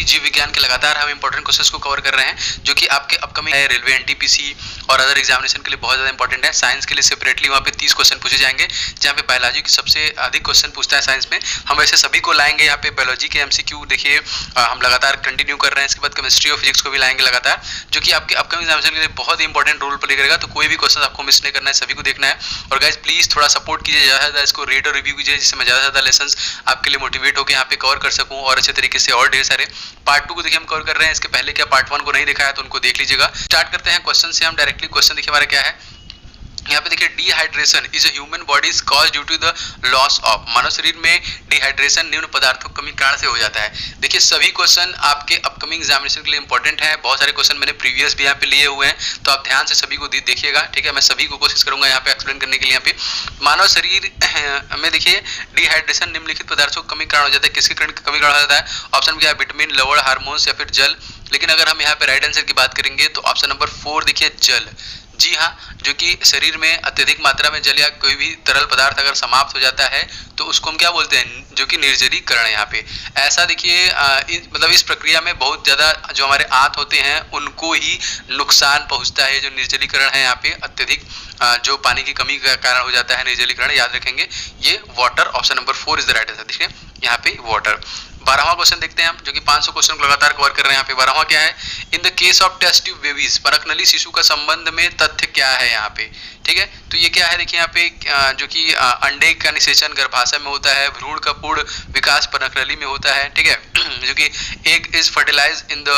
जीव विज्ञान के लगातार हम इंपॉर्टेंट क्वेश्चंस को कवर कर रहे हैं जो कि आपके अपकमिंग रेलवे एनटीपीसी और अदर एग्जामिनेशन के लिए बहुत ज़्यादा इंपॉर्टेंट है। साइंस के लिए सेपरेटली वहाँ पे 30 क्वेश्चन पूछे जाएंगे, जहाँ पे बायोलॉजी की सबसे अधिक क्वेश्चन पूछता है साइंस में। हम वैसे सभी को लाएंगे यहाँ पे। बायोलॉजी के एमसीक्यू देखिए हम लगातार कंटिन्यू कर रहे हैं। इसके बाद केमिस्ट्री और फिजिक्स को भी लाएंगे लगातार, जो कि आपके अपकमिंग एग्जामिनेशन के लिए बहुत ही इंपॉर्टेंट रोल प्ले करेगा। तो कोई भी क्वेश्चन आपको मिस नहीं करना है, सभी को देखना है। और गाइज प्लीज थोड़ा सपोर्ट कीजिए, ज़्यादा से ज़्यादा इसको रेट और रिव्यू कीजिए, जिससे मैं ज़्यादा से ज़्यादा लेसन आपके लिए मोटिवेट होकर यहाँ पे कवर कर सकूँ और अच्छे तरीके से। और ढेर सारे पार्ट 2 को देखिए हम कवर कर रहे हैं। इसके पहले क्या पार्ट 1 को नहीं दिखाया तो उनको देख लीजिएगा। स्टार्ट करते हैं क्वेश्चन से हम डायरेक्टली। क्वेश्चन देखिए हमारा क्या है यहाँ पे। देखिए dehydration is a human body is cause due to the loss of. मानव शरीर में डिहाइड्रेशन निम्न पदार्थों की कमी कारण से हो जाता है। देखिए सभी क्वेश्चन आपके अपकमिंग एग्जामिनेशन के लिए इंपॉर्टेंट है। बहुत सारे क्वेश्चन मैंने प्रीवियस भी यहाँ पे लिए हुए हैं, तो आप ध्यान से सभी को देखिएगा, ठीक है। मैं सभी को कोशिश करूंगा यहाँ पे एक्सप्लेन करने के लिए। यहाँ पे मानव शरीर में देखिए डिहाइड्रेशन निम्नलिखित पदार्थों की कमी कारण हो जाता है। किसके कमी कारण हो जाता है? ऑप्शन क्या है? विटामिन, लवण, हार्मोन्स या फिर जल। लेकिन अगर हम यहाँ पे राइट आंसर की बात करेंगे तो ऑप्शन नंबर 4 देखिए जल। जी हाँ, जो कि शरीर में अत्यधिक मात्रा में जल या कोई भी तरल पदार्थ अगर समाप्त हो जाता है तो उसको हम क्या बोलते हैं? जो कि निर्जलीकरण है यहाँ पे। ऐसा देखिए मतलब इस प्रक्रिया में बहुत ज़्यादा जो हमारे आंत होते हैं उनको ही नुकसान पहुँचता है। जो निर्जलीकरण है यहाँ पे अत्यधिक जो पानी की कमी का कारण हो जाता है निर्जलीकरण, याद रखेंगे ये water. Option number 4 is the right answer. देखिए यहाँ पे वाटर। 12वां क्वेश्चन देखते हैं हम, जो कि 500 क्वेश्चन को लगातार कवर कर रहे हैं। यहाँ पे 12वां क्या है? In the case of test tube babies, परकनली शिशु का संबंध में तथ्य क्या है यहाँ पे? ठीक है, तो ये क्या है? देखिए यहाँ पे जो कि अंडे का निषेचन गर्भाशय में होता है, भ्रूण का पूर्ण विकास परकनली में होता है, ठीक है। जो कि egg is fertilise in the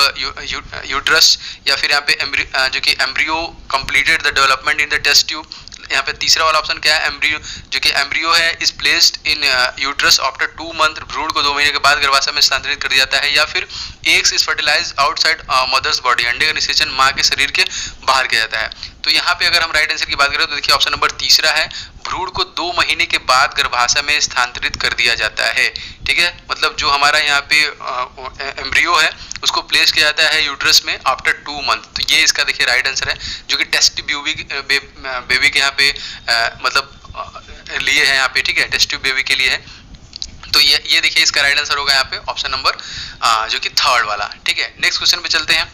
uterus, या फिर यहाँ पे जो कि embryo completed the development in the test tube. यहाँ पे तीसरा वाला ऑप्शन क्या है? एम्ब्रियो, जो कि एम्ब्रियो है is placed in uterus after 2 month, भ्रूण को 2 महीने के बाद गर्भाशय में स्थानांतरित कर दिया जाता है। या फिर eggs is fertilise outside mother's body, अंडे का निषेचन माँ के शरीर के बाहर किया जाता है। तो यहाँ पे अगर हम राइट आंसर की बात करें तो देखिए ऑप्शन नंबर तीसरा है, भ्रूण को 2 महीने के बाद गर्भाशय में स्थानांतरित कर दिया जाता है, ठीक है। मतलब जो हमारा यहाँ पे एम्ब्रियो है उसको प्लेस किया जाता है यूट्रस में आफ्टर 2 मंथ। तो ये इसका देखिए राइट आंसर है, जो कि टेस्ट बेबी के यहाँ पे मतलब लिए है यहाँ पे, ठीक है। टेस्ट ट्यूब बेबी के लिए है। तो ये देखिए इसका राइट आंसर होगा यहाँ पे ऑप्शन नंबर जो कि 3rd वाला, ठीक है। नेक्स्ट क्वेश्चन पे चलते हैं।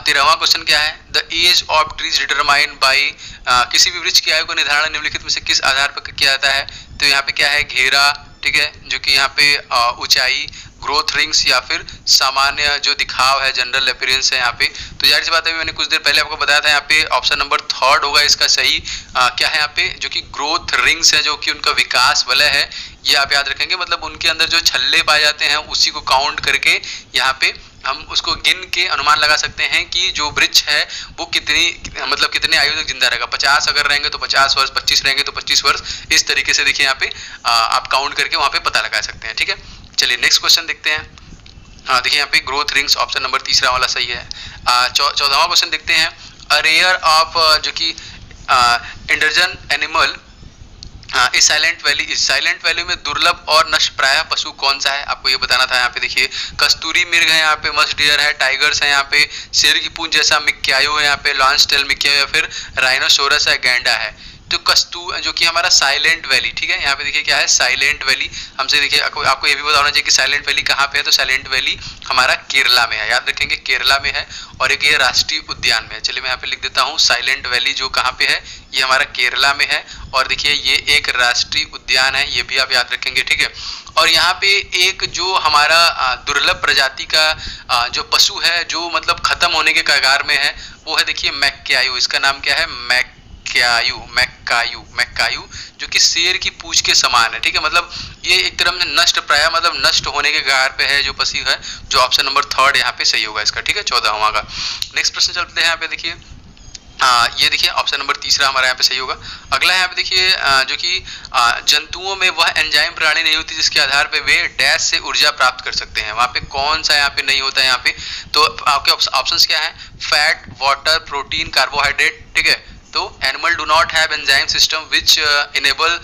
13वां क्वेश्चन क्या है? The age of trees determined by, किसी भी वृक्ष की आयु का निर्धारण निम्नलिखित में से किस आधार पर किया जाता है? तो यहाँ पे क्या है? घेरा, ठीक है, जो कि यहाँ पे ऊंचाई, ग्रोथ रिंग्स या फिर सामान्य जो दिखाव है, जनरल अपीयरेंस है यहाँ पे। तो जाहिर सी बात है, मैंने कुछ देर पहले आपको बताया था यहाँ पे ऑप्शन नंबर 3rd होगा इसका सही। क्या है यहाँ पे? जो कि ग्रोथ रिंग्स है, जो कि उनका विकास वलय है, ये आप याद रखेंगे। मतलब उनके अंदर जो छल्ले पाए जाते हैं उसी को काउंट करके यहाँ पे हम उसको गिन के अनुमान लगा सकते हैं कि जो वृक्ष है वो कितने आयु तक जिंदा रहेगा। 50 अगर रहेंगे तो 50 वर्ष, 25 रहेंगे तो 25 वर्ष। इस तरीके से देखिए यहाँ पे आप काउंट करके वहाँ पे पता लगा सकते हैं, ठीक है। चलिए नेक्स्ट क्वेश्चन देखते हैं। देखिए यहाँ पे ग्रोथ रिंग्स ऑप्शन नंबर तीसरा वाला सही है। 14वां क्वेश्चन देखते हैं। अ रेयर ऑफ जो कि इंडर्जन एनिमल इस साइलेंट वैली में दुर्लभ और नष्ट प्राय पशु कौन सा है? आपको ये बताना था। यहाँ पे देखिए कस्तूरी मृग है, यहाँ पे मस्ट डियर है, टाइगर्स है, यहाँ पे शेर की पूंछ जैसा मिक्यायु है, यहाँ पे लॉन्स टेल मिक्यायु, या फिर राइनोसोरस है, गैंडा है। तो जो कि हमारा साइलेंट वैली, ठीक है। यहाँ पे देखिए क्या है? Silent valley. हमसे देखिए आपको ये भी पता होना चाहिए कि साइलेंट वैली कहाँ पे है। तो साइलेंट वैली हमारा केरला में है, याद रखेंगे केरला में है। और एक ये राष्ट्रीय उद्यान में है। चलिए मैं यहाँ पे लिख देता हूँ साइलेंट वैली जो कहाँ पे है, ये हमारा केरला में है। और देखिए ये एक राष्ट्रीय उद्यान है, ये भी आप याद रखेंगे, ठीक है। और यहाँ पे एक जो हमारा दुर्लभ प्रजाति का जो पशु है, जो मतलब खत्म होने के कगार में है, वो है देखिए मैक्यायु। इसका नाम क्या है? मैक्कायु, जो कि शेर की पूंछ के समान है, ठीक है। मतलब ये एक तरह से नष्ट प्राय, मतलब नष्ट होने के कगार पे है जो पशु है, जो ऑप्शन नंबर 3rd यहाँ पे सही होगा इसका, ठीक है। 14वां का नेक्स्ट प्रश्न चलते हैं। यहाँ पे देखिए ये देखिए ऑप्शन नंबर तीसरा हमारा यहाँ पे सही होगा। अगला यहाँ पे देखिए जो कि जंतुओं में वह एंजाइम प्रणाली नहीं होती जिसके आधार पे वे डैश से ऊर्जा प्राप्त कर सकते हैं। वहाँ पे कौन सा यहाँ पे नहीं होता है? यहाँ पे तो आपके ऑप्शंस क्या है? फैट, वाटर, प्रोटीन, कार्बोहाइड्रेट, ठीक है। तो animal do not have enzyme system which enable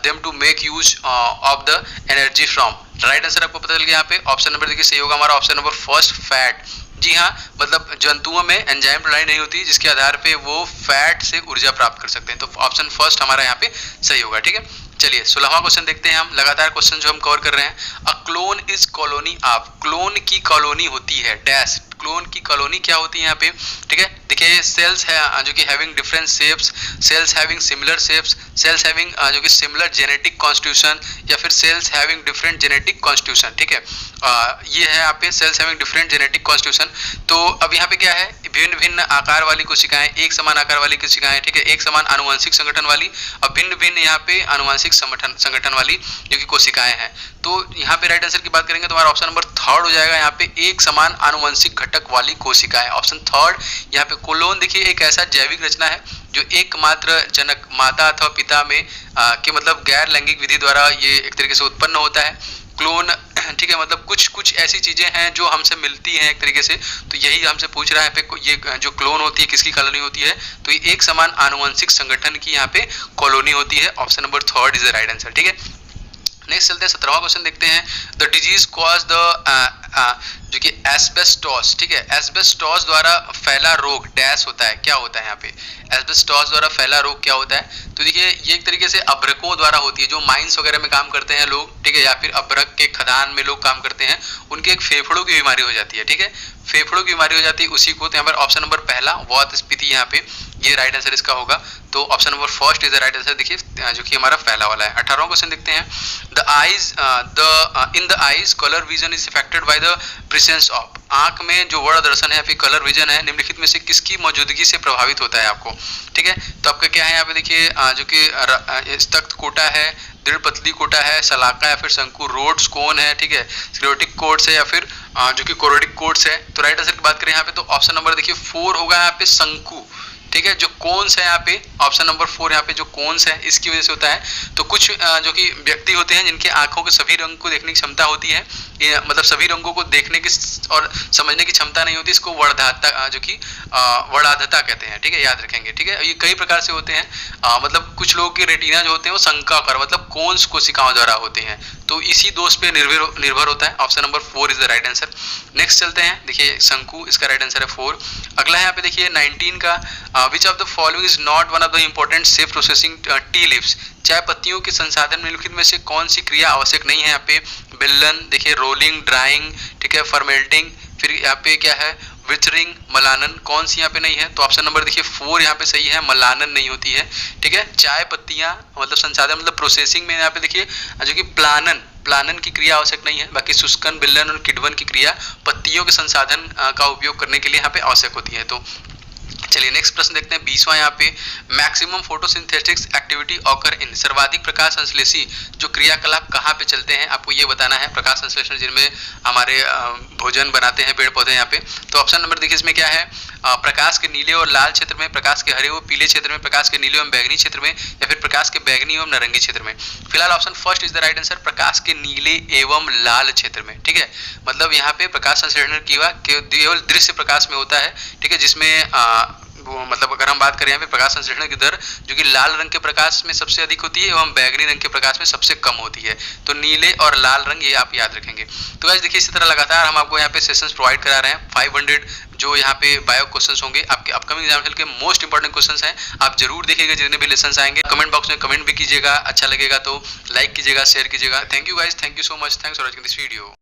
them to make use of the energy from. Right answer आपको पता चल गया। यहाँ पे ऑप्शन नंबर देखिए सही होगा हमारा ऑप्शन नंबर 1 फैट। जी हाँ, मतलब जंतुओं में एंजाइम प्रणाली नहीं होती जिसके आधार पे वो फैट से ऊर्जा प्राप्त कर सकते हैं। तो ऑप्शन 1 हमारा यहाँ पे सही होगा, ठीक है। चलिए 16वां क्वेश्चन देखते हैं हम। लगातार क्वेश्चन जो हम कवर कर रहे हैं, a clone is colony of, clone की कॉलोनी होती है डैश, क्लोन की कॉलोनी क्या होती है यहाँ पे, ठीक है। देखिए सेल्स है जो कि having different shapes, sales having similar shapes, sales having जो कि सिमिलर जेनेटिक कॉन्स्टिट्यूशन, या फिर sales having different genetic constitution, ठीक है। ये है यहाँ पे sales having different genetic constitution. तो अब यहाँ पे क्या है, भिन्न भिन्न आकार वाली कोशिकाएं, एक समान आकार वाली कोशिकाएं, ठीक है, एक समान आनुवंशिक संगठन वाली और भिन्न भिन्न यहाँ पे आनुवंशिक संगठन वाली जो कि कोशिकाएं हैं। तो यहाँ पे राइट आंसर की बात करेंगे तो हमारा ऑप्शन नंबर थर्ड हो जाएगा यहाँ पे, एक समान आनुवंशिक घटक वाली कोशिकाएं, ऑप्शन थर्ड। यहाँ पे कोलोन देखिए एक ऐसा जैविक रचना है जो एकमात्र जनक माता अथवा पिता में के मतलब गैर लैंगिक विधि द्वारा ये एक तरीके से उत्पन्न होता है क्लोन, ठीक है। मतलब कुछ ऐसी चीजें हैं जो हमसे मिलती हैं एक तरीके से, तो यही हमसे पूछ रहा है पे ये जो क्लोन होती है किसकी कॉलोनी होती है, तो ये एक समान आनुवंशिक संगठन की यहाँ पे कॉलोनी होती है। Option number third is the right answer, ठीक है। नेक्स्ट चलते हैं 17वां क्वेश्चन देखते हैं। द डिजीज कॉज द जो कि एस्बेस्टोस, ठीक है, एस्बेस्टोस द्वारा फैला रोग डैश होता है, क्या होता है यहाँ पे, एस्बेस्टोस द्वारा फैला रोग क्या होता है। तो देखिए ये एक तरीके से अभ्रकों द्वारा होती है, जो माइंस वगैरह में काम करते हैं लोग, ठीक है, या फिर अभ्रक के खदान में लोग काम करते हैं, उनके एक फेफड़ों की बीमारी हो जाती है, ठीक है, फेफड़ों की बीमारी हो जाती है उसी को। तो यहाँ पर ऑप्शन नंबर पहला वात स्फीति यहाँ पे ये राइट आंसर इसका होगा। तो option number first is the right answer, देखिए जो कि हमारा पहला वाला है। 18वां क्वेश्चन देखते हैं। The eyes in the eyes colour vision is affected by the presence of, आंख में जो वर्ण दर्शन है या फिर कलर विजन है निम्नलिखित में से किसकी मौजूदगी से प्रभावित होता है आपको, ठीक है। तो आपका क्या है यहाँ पे देखिए जो कि स्तक्त कोटा है, दृढ़ पतली कोटा है, सलाका या फिर शंकु, रोड्स कोन है, ठीक है, स्क्लेरोटिक कोट्स है या फिर जो कि कोरोडिक कोट्स है। तो राइट आंसर की बात करें यहाँ पे तो ऑप्शन नंबर देखिए 4 होगा यहाँ पे शंकु, ठीक है। जो कोन्स है यहाँ पे ऑप्शन नंबर 4 यहाँ पे जो कोन्स है इसकी वजह से होता है। तो कुछ जो कि व्यक्ति होते हैं जिनके आंखों के सभी रंग को देखने की क्षमता होती है, ये मतलब सभी रंगों को देखने की और समझने की क्षमता नहीं होती, इसको वर्णाधता जो कि वर्णाधता कहते हैं, ठीक है, याद रखेंगे, ठीक है। ये कई प्रकार से होते हैं, मतलब कुछ लोगों के रेटिना जो होते हैं वो शंक्वाकार मतलब कोन्स कोशिकाओं द्वारा होते हैं, तो इसी दोष पे निर्भर होता है। Option number 4 is the right answer. Next चलते हैं, देखिए शंकु इसका राइट आंसर है 4। अगला यहाँ पे देखिए 19 का, which of the following is not one of the important safe processing tea leaves, चाय पत्तियों के संसाधन निम्नलिखित में से कौन सी क्रिया आवश्यक नहीं है यहाँ पे, बेलन, देखिए रोलिंग, ड्राइंग, ठीक है, फर्मेल्टिंग, फिर यहाँ पे क्या है विथरिंग, मलानन, कौन सी यहाँ पे नहीं है। तो ऑप्शन नंबर देखिए 4 यहाँ पे सही है, मलानन नहीं होती है, ठीक है। चाय पत्तियां मतलब संसाधन मतलब प्रोसेसिंग में यहाँ पे देखिए जो कि प्लानन की क्रिया आवश्यक नहीं है, बाकी शुष्कन, बिल्लन और किडवन की क्रिया पत्तियों के संसाधन का उपयोग करने के लिए यहाँ पे आवश्यक होती है। तो चलिए नेक्स्ट प्रश्न देखते हैं 20वां यहाँ पे, मैक्सिमम फोटोसिंथेटिक्स एक्टिविटी ऑकर इन, सर्वाधिक प्रकाश संश्लेषी जो क्रियाकलाप कहाँ पे चलते हैं आपको ये बताना है, प्रकाश संश्लेषण जिनमें हमारे भोजन बनाते हैं पेड़ पौधे यहाँ पे। तो ऑप्शन नंबर देखिए इसमें क्या है, प्रकाश के नीले और लाल क्षेत्र में, प्रकाश के हरे व पीले क्षेत्र में, प्रकाश के नीले एवं बैंगनी क्षेत्र में, या फिर प्रकाश के बैंगनी एवं नारंगी क्षेत्र में। फिलहाल option first is the right answer, प्रकाश के नीले एवं लाल क्षेत्र में, ठीक है। मतलब यहाँ पे प्रकाश संश्लेषण केवल दृश्य प्रकाश में होता है, ठीक है, जिसमें मतलब अगर हम बात करें यहाँ पे प्रकाश संश्लेषण की दर जो कि लाल रंग के प्रकाश में सबसे अधिक होती है एवं बैंगनी रंग के प्रकाश में सबसे कम होती है। तो नीले और लाल रंग ये आप याद रखेंगे। तो गाइस देखिए इसी तरह लगातार हम आपको यहाँ पे सेशंस प्रोवाइड करा रहे हैं। 500 जो यहाँ पे बायो क्वेश्चंस होंगे आपके अपकमिंग एग्जाम के मोस्ट इंपॉर्टेंट क्वेश्चंस हैं, आप जरूर देखिएगा जितने भी लेसन्स आएंगे। कमेंट बॉक्स में कमेंट भी कीजिएगा, अच्छा लगेगा तो लाइक कीजिएगा, शेयर कीजिएगा। Thank you guys, thank you so much, thanks for watching this video.